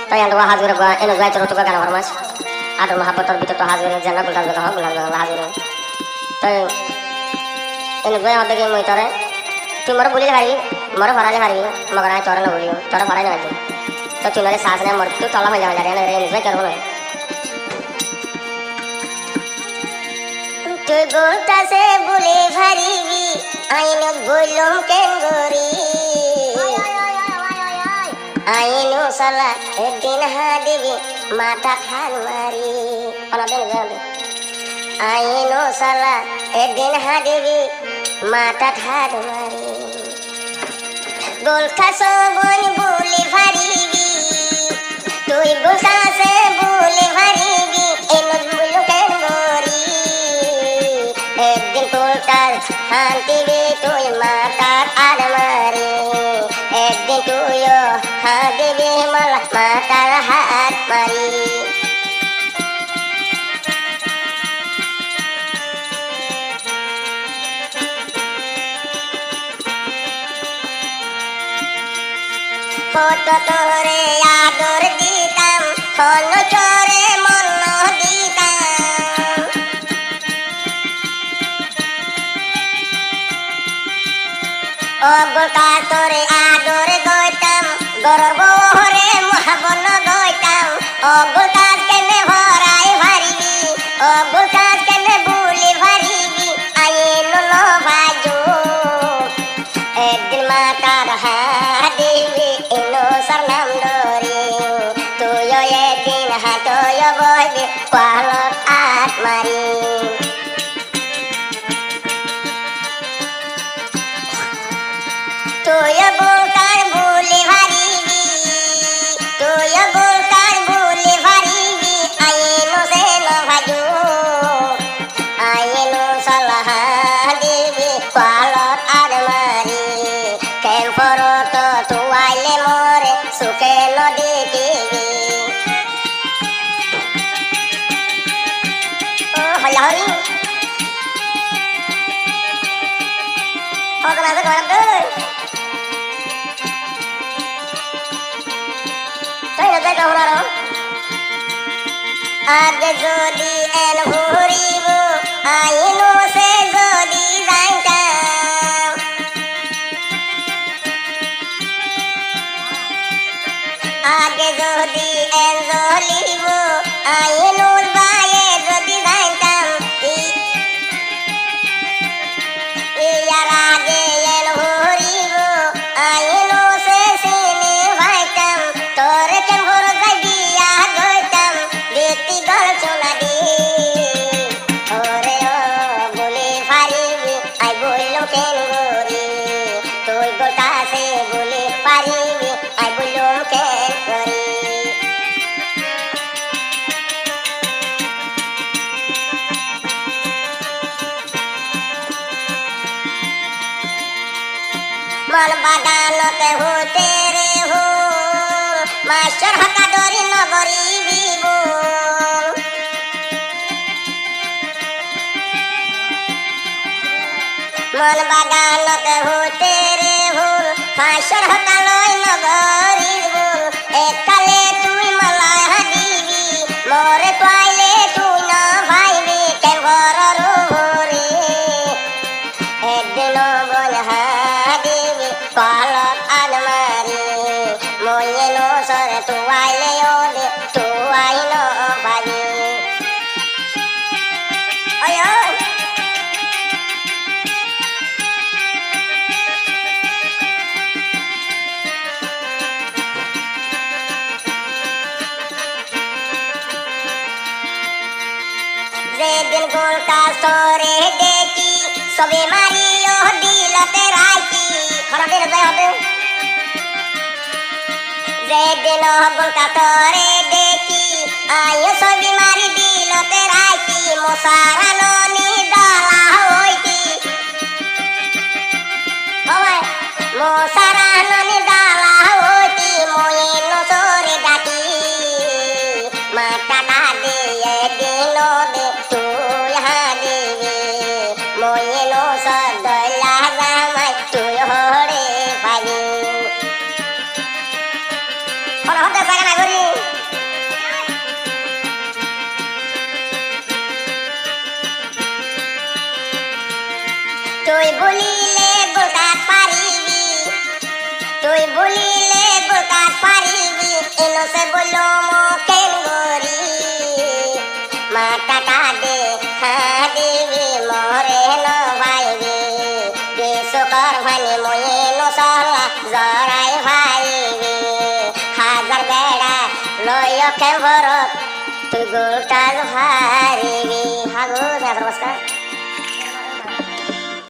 তাই আমরা হাজুরে গা এনে যাই তোর তো গান ফরমাস আদর মহাব্বতর ভিতর তো হাজুরে জানা গুলা গুলা হাজুরে তাই এনে যাই আমাদের মই তোরে তুই মরে বলি হারি মরে ফরালে হারি মগর আয় তোরে না বলি তোরে ফরাই না হারি তো তুই মরে সাস না মর তুই তলা হয়ে যাবে রে এনে যাই করব না তুই গোটা সে বলে ভারিবি আইন বললুম কেন গরি আইনু সালা একদিন হাদিবি মাথা খান মারি অনাবেন যাবে আইনু সালা একদিন হাদিবি মাথা খান মারি গোলখা সবন বলে ভারিবি তুই গোলখা সে বলে ভারিবি এন বললুম কেন গরি একদিন তোলটার হান্তিবি তুই মাথা খান মারি একদিন তুইও হাদিবি মালা মাতার হাত মারি কত তোরে আদর দিতাম হন চরে মন দিতাম অগোটা তোরে আদর দইতাম গর্ব হরে মহাবন দইতাম অগোটা কেনে ভরাই ভারিবি অগোটা কেনে বলি ভারিবি আইন ভাজো একদিন মাতার হাদিবি এনো সরনাম ডরি তুই একদিন হাতয় বইবি পালত আট মারি তুই বোলকার বলে ভারিবি তুই বোলকার বলে ভারিবি আইনো সে ন ভাজো আইনো সালাহ দিবি পালত আর মারি কেন পরত তুয়াইলে মরে সুখে নদী দিবি ও হলা হরি হগনা সে গরম দে তাই না দেখা হলারো আগে যদি এন ঘুরিব আইনো সে যদি যাইতাম আগে যদি এন জ্বলিব আইনুর বায়ে যদি যাইতাম ইয়ার আগে এন ঘুরিব আইনো সে চিনি ভাইতাম তোরে কেন ঘর যাই বিয়া গইতাম দেখতি গল চোনা দি ওরে ও বলে পারিবি আই বললুম কেন গরি তুই গোটা সে বলে পারিবি আই বললুম কেন গরি मन बागानते होते रे हो मास्टर हका डरी नगरी बिबो मन बागानते होते रे हो मास्टर हका लय नगरी बिबो एकाले तुई मलाई हादिबी मोरे पाइले तुई न भाइबी केन घर रे একদিন বল হাদিবি পালত আলমারি ময়ে নো সরে তুয়াইলে ওদে তুয়াই ন পারি ওয় যেদিন গোলটা সরে দেখি সবে মারিও দিলতে রাখি খরাবের যায় হবে যেদিন গোলটা সরে দেখি আয়ো সবে মারি দিলতে রাখি মশারা ননি ডালা হইতি ওই মশারা ননি ডালা হইতি ময়ে নসরে ডাকি মাতা দিয়ে দিন দে তুই হাদিবি ময়ে নো সদলা জামাই তুই হরে পাবি ওরা হতে জায়গা না করি তুই বলিলে গোটাত পারিবি তুই বলিলে গোটাত পারিবি এনসে বললো মোকেন গরি মা টাকা দে দিবি মরে ন ভাইবি বিশ্বকর ভানি ময়ে নসলা জরাই ভাইবি হাজার বেড়া লয় কেবরত তুই গোটাল ভারিবি হাগো নমস্কার।